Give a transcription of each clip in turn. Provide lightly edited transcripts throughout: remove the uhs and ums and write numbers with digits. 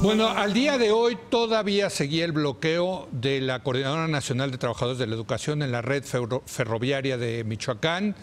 Bueno, al día de hoy todavía seguía el bloqueo de la Coordinadora Nacional de Trabajadores de la Educación en la red ferroviaria de Michoacán.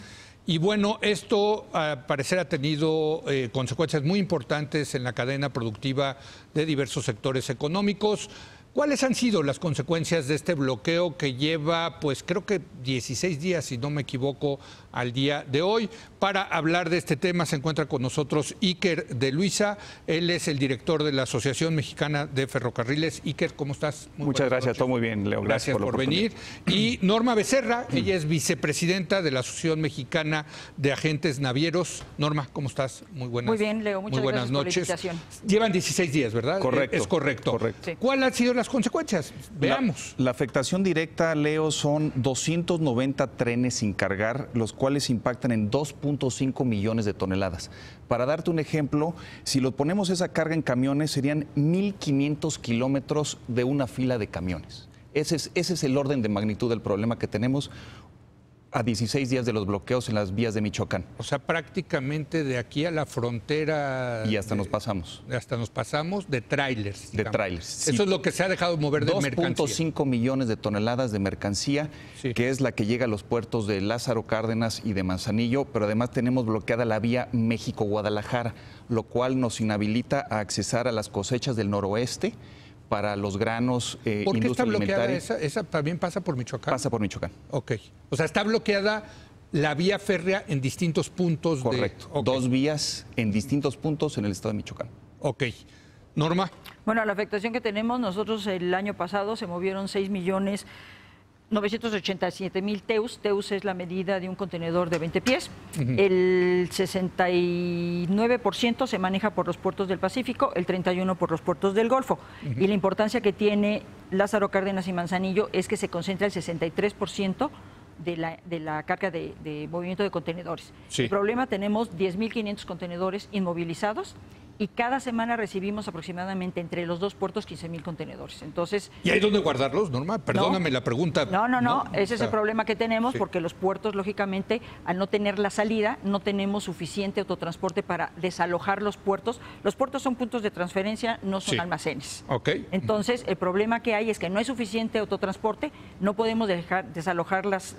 Y bueno, esto al parecer ha tenido consecuencias muy importantes en la cadena productiva de diversos sectores económicos. ¿Cuáles han sido las consecuencias de este bloqueo que lleva, pues creo que 16 días, si no me equivoco, al día de hoy? Para hablar de este tema se encuentra con nosotros Iker de Luisa. Él es el director de la Asociación Mexicana de Ferrocarriles. Iker, ¿cómo estás? Muchas gracias, todo muy bien, Leo. Gracias por venir. Y Norma Becerra, ella es vicepresidenta de la Asociación Mexicana de Agentes Navieros. Norma, ¿cómo estás? Muy buenas. Muy bien, Leo, muchas gracias por la invitación. Llevan 16 días, ¿verdad? Correcto. Es correcto. Correcto. Sí. ¿Cuáles han sido las consecuencias? Veamos. La afectación directa, Leo, son 290 trenes sin cargar, los cuales impactan en 2.5 millones de toneladas. Para darte un ejemplo, si lo ponemos esa carga en camiones, serían 1.500 kilómetros de una fila de camiones. Ese es el orden de magnitud del problema que tenemos a 16 días de los bloqueos en las vías de Michoacán. O sea, prácticamente de aquí a la frontera... Y hasta nos pasamos. Hasta nos pasamos de tráilers. De tráilers. Sí. Eso es lo que se ha dejado mover de mercancía. 2.5 millones de toneladas de mercancía, sí, que es la que llega a los puertos de Lázaro Cárdenas y de Manzanillo, pero además tenemos bloqueada la vía México-Guadalajara, lo cual nos inhabilita a accesar a las cosechas del noroeste para los granos, ¿Por qué está bloqueada alimentaria. esa también pasa por Michoacán? Pasa por Michoacán. Ok. O sea, está bloqueada la vía férrea en distintos puntos. Correcto. Okay. 2 vías en distintos puntos en el estado de Michoacán. Ok. Norma. Bueno, la afectación que tenemos, nosotros el año pasado se movieron 6.987.000 TEUs. TEUs es la medida de un contenedor de 20 pies. El 69% se maneja por los puertos del Pacífico, el 31% por los puertos del Golfo. Y la importancia que tiene Lázaro Cárdenas y Manzanillo es que se concentra el 63% de la carga de movimiento de contenedores. Sí. El problema, tenemos 10.500 contenedores inmovilizados y cada semana recibimos aproximadamente entre los dos puertos 15.000 contenedores. Entonces, ¿y hay dónde guardarlos, Norma? Perdóname la pregunta. No. Ese es el problema que tenemos, sí, porque los puertos, lógicamente, al no tener la salida, no tenemos suficiente autotransporte para desalojar los puertos. Los puertos son puntos de transferencia, no son, sí, almacenes. Okay. Entonces, el problema que hay es que no hay suficiente autotransporte, no podemos desalojar las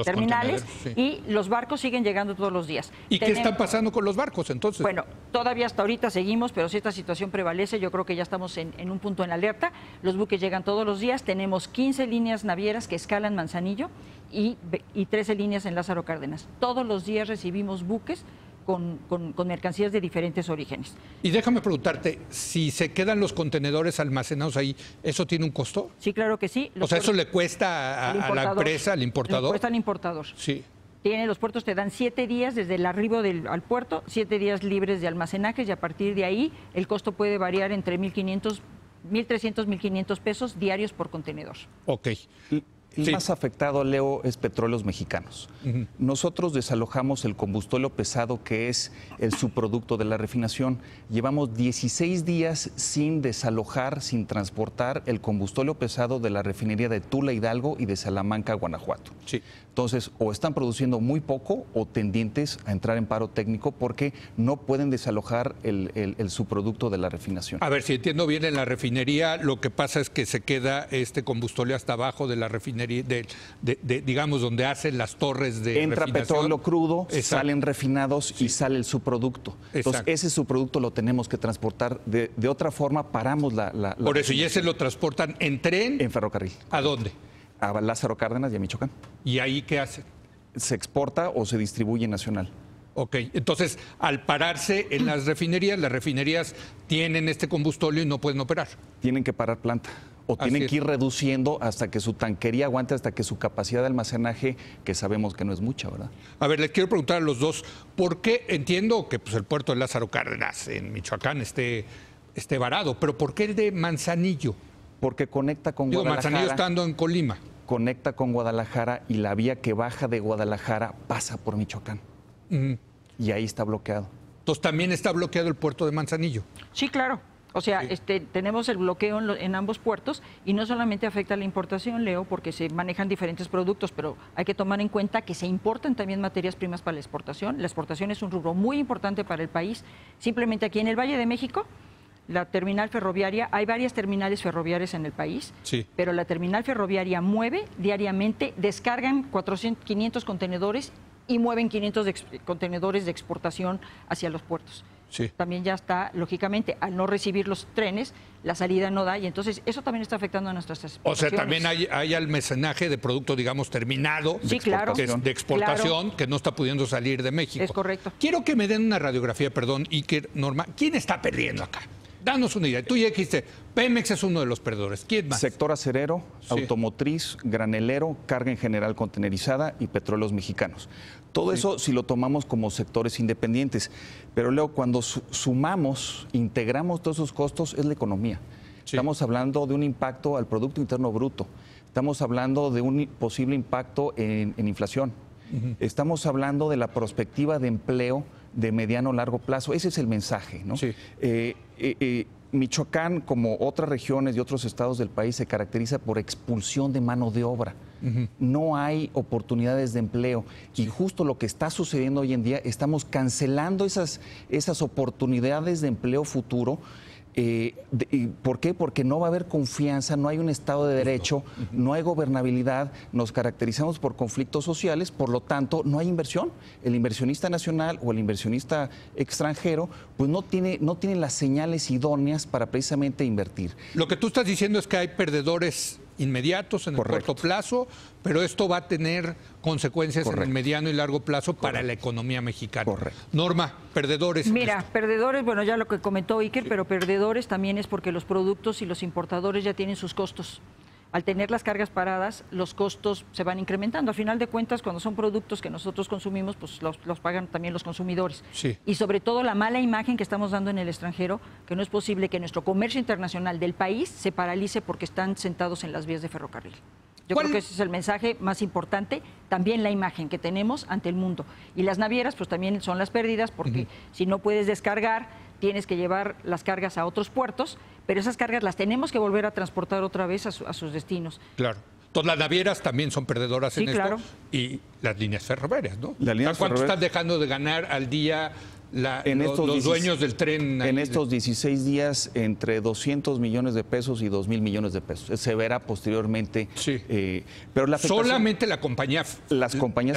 terminales, sí, y los barcos siguen llegando todos los días. ¿Y qué está pasando con los barcos entonces? Bueno, todavía hasta ahorita seguimos, pero si esta situación prevalece, yo creo que ya estamos en un punto en alerta. Los buques llegan todos los días, tenemos 15 líneas navieras que escalan Manzanillo y 13 líneas en Lázaro Cárdenas. Todos los días recibimos buques con mercancías de diferentes orígenes. Y déjame preguntarte, si se quedan los contenedores almacenados ahí, ¿eso tiene un costo? Sí, claro que sí. O sea, ¿eso le cuesta a la empresa, al importador? Le cuesta al importador. Sí. Los puertos te dan 7 días desde el arribo al puerto, 7 días libres de almacenajes, y a partir de ahí el costo puede variar entre 1.300, 1.500 pesos diarios por contenedor. Ok. El sí, más afectado, Leo, es Petróleos Mexicanos. Nosotros desalojamos el combustible pesado, que es el subproducto de la refinación. Llevamos 16 días sin desalojar, sin transportar el combustible pesado de la refinería de Tula, Hidalgo, y de Salamanca, Guanajuato. Sí. Entonces, o están produciendo muy poco o tendientes a entrar en paro técnico porque no pueden desalojar el subproducto de la refinación. A ver, si entiendo bien, en la refinería lo que pasa es que se queda este combustible hasta abajo de la refinería, digamos, donde hacen las torres de Entra refinación. petróleo crudo, exacto, salen refinados, sí, y sale el subproducto. Exacto. Entonces, ese subproducto lo tenemos que transportar. De otra forma, paramos la Por eso, ¿y ese lo transportan en tren? En ferrocarril. ¿A dónde? A Lázaro Cárdenas y a Michoacán. ¿Y ahí qué hacen? Se exporta o se distribuye nacional. Ok, entonces, al pararse en las refinerías tienen este combustible y no pueden operar. Tienen que parar planta. O tienen que ir reduciendo hasta que su tanquería aguante, hasta que su capacidad de almacenaje, que sabemos que no es mucha, ¿verdad? A ver, les quiero preguntar a los dos, ¿por qué? Entiendo que pues, el puerto de Lázaro Cárdenas en Michoacán esté varado, pero ¿por qué el de Manzanillo? Porque conecta con Guadalajara. Manzanillo estando en Colima. Conecta con Guadalajara y la vía que baja de Guadalajara pasa por Michoacán. Y ahí está bloqueado. Entonces, ¿también está bloqueado el puerto de Manzanillo? Sí, claro. O sea, sí, tenemos el bloqueo en ambos puertos, y no solamente afecta a la importación, Leo, porque se manejan diferentes productos, pero hay que tomar en cuenta que se importan también materias primas para la exportación. La exportación es un rubro muy importante para el país. Simplemente aquí en el Valle de México la terminal ferroviaria, hay varias terminales ferroviarias en el país, sí, pero la terminal ferroviaria mueve diariamente, descargan 500 contenedores y mueven 500 contenedores de exportación hacia los puertos. sí. También ya está, lógicamente, al no recibir los trenes, la salida no da y entonces eso también está afectando a nuestras exportaciones. O sea, también hay almacenaje de producto, digamos, terminado, Sí, claro. de exportación, Claro. que no está pudiendo salir de México. Es correcto. Quiero que me den una radiografía, perdón, Iker, Norma. ¿Quién está perdiendo acá? Danos una idea. Tú ya dijiste, Pemex es uno de los perdedores. ¿Quién más? Sector acerero, Sí. automotriz, granelero, carga en general contenerizada y petróleos mexicanos. Todo eso si lo tomamos como sectores independientes. Pero Leo, cuando sumamos, integramos todos esos costos, es la economía. Sí. Estamos hablando de un impacto al Producto Interno Bruto. Estamos hablando de un posible impacto en inflación. Estamos hablando de la perspectiva de empleo de mediano a largo plazo. Ese es el mensaje, ¿no? Sí. Michoacán, como otras regiones y otros estados del país, se caracteriza por expulsión de mano de obra. No hay oportunidades de empleo. Y justo lo que está sucediendo hoy en día, estamos cancelando esas oportunidades de empleo futuro. ¿Por qué? Porque no va a haber confianza, no hay un Estado de Derecho, no hay gobernabilidad, nos caracterizamos por conflictos sociales, por lo tanto no hay inversión. El inversionista nacional o el inversionista extranjero pues no tiene las señales idóneas para precisamente invertir. Lo que tú estás diciendo es que hay perdedores inmediatos en el Correcto. corto plazo, pero esto va a tener consecuencias en el Correcto. mediano y largo plazo para la economía mexicana. Correcto. Norma, perdedores. en Mira, esto. perdedores, bueno, ya lo que comentó Iker, pero perdedores también es porque los productos y los importadores ya tienen sus costos. Al tener las cargas paradas, los costos se van incrementando. Al final de cuentas, cuando son productos que nosotros consumimos, pues los pagan también los consumidores. Sí. Y sobre todo la mala imagen que estamos dando en el extranjero, que no es posible que nuestro comercio internacional del país se paralice porque están sentados en las vías de ferrocarril. Yo ¿Cuál? creo que ese es el mensaje más importante, también la imagen que tenemos ante el mundo. Y las navieras, pues también son las pérdidas, porque si no puedes descargar, tienes que llevar las cargas a otros puertos, pero esas cargas las tenemos que volver a transportar otra vez a sus destinos. Claro. Entonces las navieras también son perdedoras Sí, en esto. claro. Y las líneas ferroviarias, ¿no? Las líneas ¿Cuánto ferroviarias? están dejando de ganar al día En los estos dueños del tren? En estos 16 días, entre 200 millones de pesos y 2,000 millones de pesos. Se verá posteriormente. Sí. Pero la afectación- Solamente las compañías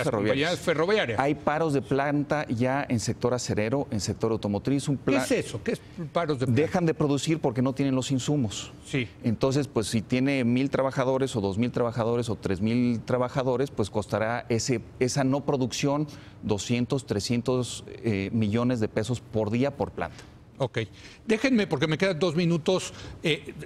ferroviarias. Hay paros de planta ya en sector acerero, en sector automotriz. ¿Qué es eso? ¿Qué es paros de planta? Dejan de producir porque no tienen los insumos. Sí. Entonces, pues si tiene 1,000 trabajadores o 2,000 trabajadores o 3,000 trabajadores, pues costará esa no producción 200, 300 millones de pesos por día por planta. Ok. Déjenme, porque me quedan 2 minutos.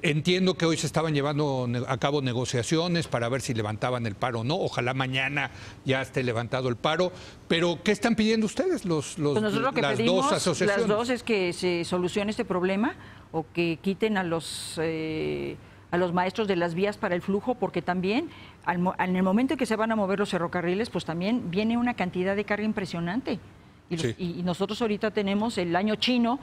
Entiendo que hoy se estaban llevando a cabo negociaciones para ver si levantaban el paro o no. Ojalá mañana ya esté levantado el paro. Pero, ¿qué están pidiendo ustedes, Pues nosotros lo que las pedimos, dos asociaciones? las dos, es que se solucione este problema o que quiten a los maestros de las vías para el flujo, porque también en el momento en que se van a mover los ferrocarriles, pues también viene una cantidad de carga impresionante. Sí. Y nosotros ahorita tenemos el año chino,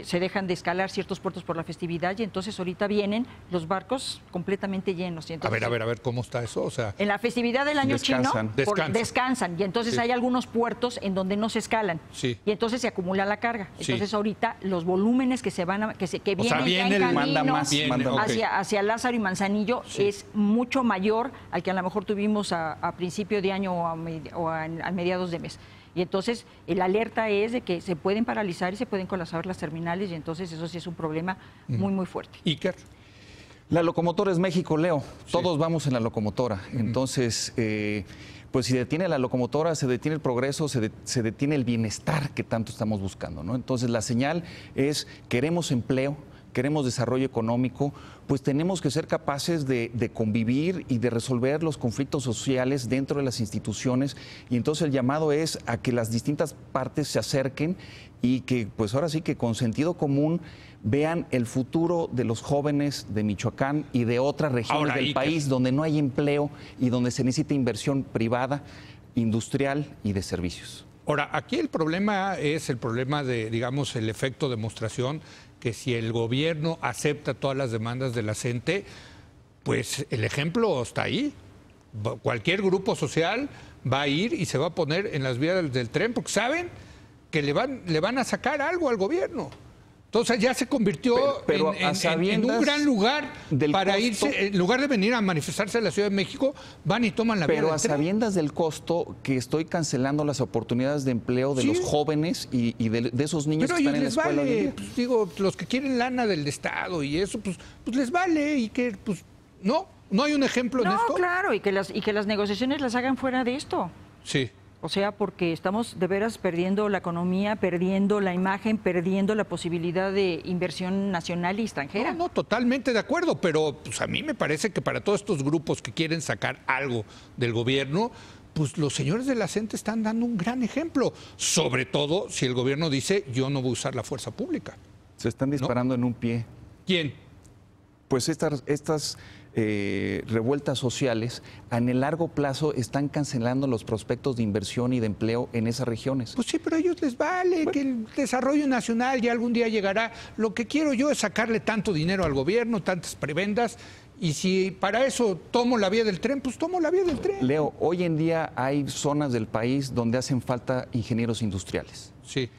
se dejan de escalar ciertos puertos por la festividad y entonces ahorita vienen los barcos completamente llenos. Y entonces, A ver, ¿cómo está eso? O sea, en la festividad del año Descansan. chino Descansan. y entonces Sí. hay algunos puertos en donde no se escalan Sí. y entonces se acumula la carga. Sí. Entonces ahorita los volúmenes que vienen viene ya en el- manda camino más, manda más. hacia Lázaro y Manzanillo es mucho mayor al que a lo mejor tuvimos a principio de año o a mediados de mes. Y entonces la alerta es de que se pueden paralizar y se pueden colapsar las terminales y entonces eso sí es un problema muy, muy fuerte. Iker. La locomotora es México, Leo. Todos vamos en la locomotora. Entonces, pues si detiene la locomotora, se detiene el progreso, se detiene el bienestar que tanto estamos buscando, ¿no? Entonces, la señal es: queremos empleo, queremos desarrollo económico, pues tenemos que ser capaces de convivir y de resolver los conflictos sociales dentro de las instituciones. Y entonces el llamado es a que las distintas partes se acerquen y que, pues ahora sí que con sentido común vean el futuro de los jóvenes de Michoacán y de otras regiones Ahora, del Iker, país donde no hay empleo y donde se necesita inversión privada, industrial y de servicios. Ahora, aquí el problema es el problema de, digamos, el efecto demostración, que si el gobierno acepta todas las demandas de la gente, pues el ejemplo está ahí. Cualquier grupo social va a ir y se va a poner en las vías del tren porque saben que le van a sacar algo al gobierno. Entonces ya se convirtió pero en un gran lugar para irse, en lugar de venir a manifestarse en la Ciudad de México, van y toman la vía Pero del a tren. sabiendas del costo que estoy cancelando las oportunidades de empleo de los jóvenes y de esos niños Pero que están en la les escuela hoy en vale, día. pues, digo, los que quieren lana del Estado y eso, pues les vale y que, pues, no hay un ejemplo en esto. No, claro, y que las negociaciones las hagan fuera de esto. Sí. O sea, porque estamos de veras perdiendo la economía, perdiendo la imagen, perdiendo la posibilidad de inversión nacional y extranjera. No, totalmente de acuerdo, pero pues a mí me parece que para todos estos grupos que quieren sacar algo del gobierno, pues los señores de la CENTE están dando un gran ejemplo, sobre todo si el gobierno dice yo no voy a usar la fuerza pública. Se están disparando en un pie. ¿Quién? Pues estas revueltas sociales en el largo plazo están cancelando los prospectos de inversión y de empleo en esas regiones. Pues sí, pero a ellos les vale que el desarrollo nacional ya algún día llegará. Lo que quiero yo es sacarle tanto dinero al gobierno, tantas prebendas, y si para eso tomo la vía del tren, pues tomo la vía del tren. Leo, hoy en día hay zonas del país donde hacen falta ingenieros industriales. Sí.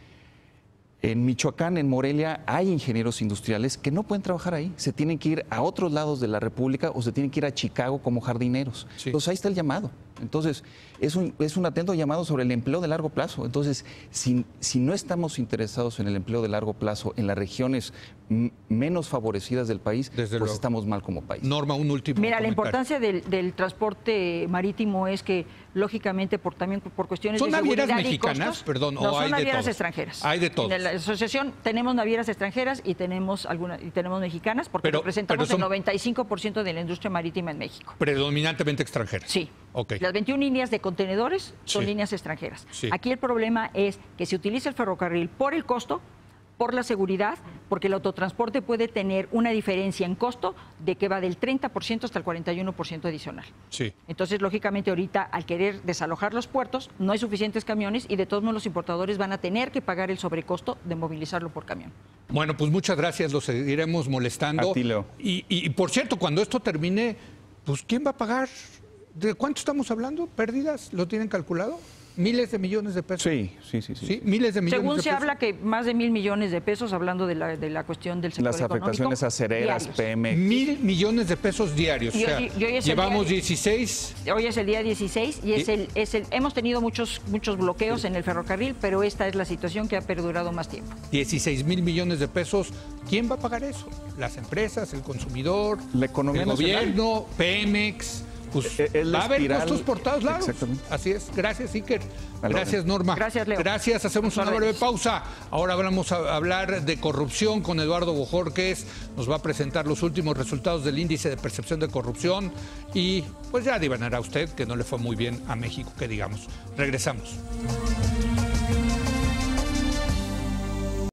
En Michoacán, en Morelia, hay ingenieros industriales que no pueden trabajar ahí. Se tienen que ir a otros lados de la República o se tienen que ir a Chicago como jardineros. Sí. Entonces ahí está el llamado. Entonces es un atento llamado sobre el empleo de largo plazo. Entonces, si no estamos interesados en el empleo de largo plazo en las regiones menos favorecidas del país, Desde pues luego. estamos mal como país. Norma, un último Mira, la comentario. importancia del transporte marítimo es que, lógicamente, también por cuestiones ¿Son de seguridad navieras y mexicanas? costos, Perdón, no, ¿o son hay de navieras todos? extranjeras. Hay de todos. En la asociación tenemos navieras extranjeras y tenemos mexicanas, porque Pero representamos son- el 95% de la industria marítima en México. Predominantemente extranjeras. Sí. Ok. Las 21 líneas de contenedores son Sí. líneas extranjeras. Sí. Aquí el problema es que se utiliza el ferrocarril por el costo, por la seguridad, porque el autotransporte puede tener una diferencia en costo de que va del 30% hasta el 41% adicional. Sí. Entonces, lógicamente, ahorita, al querer desalojar los puertos, no hay suficientes camiones y de todos modos los importadores van a tener que pagar el sobrecosto de movilizarlo por camión. Bueno, pues muchas gracias, los seguiremos molestando. A ti, Leo. Y por cierto, cuando esto termine, pues ¿quién va a pagar? ¿De cuánto estamos hablando? ¿Pérdidas? ¿Lo tienen calculado? ¿Miles de millones de pesos? Sí. ¿Sí? Miles de millones Según de se pesos. habla que más de 1.000 millones de pesos, hablando de la cuestión del sector Las afectaciones económico, acereras, diarios. Pemex. 1.000 millones de pesos diarios. Y O sea, hoy es el llevamos día- 16. Hoy es el día 16 y hemos tenido muchos bloqueos en el ferrocarril, pero esta es la situación que ha perdurado más tiempo. 16,000 millones de pesos. ¿Quién va a pagar eso? Las empresas, el consumidor, La economía el nacional. gobierno, Pemex. Pues Es la va a haber espiral. costos por todos lados. Exactamente. Así es. Gracias, Iker. A la Gracias, orden. Norma. Gracias, Leo. Gracias. Hacemos una breve órdenes. pausa. Ahora vamos a hablar de corrupción con Eduardo Bojorquez. Nos va a presentar los últimos resultados del índice de percepción de corrupción. Y pues ya adivinará usted que no le fue muy bien a México, que digamos. Regresamos.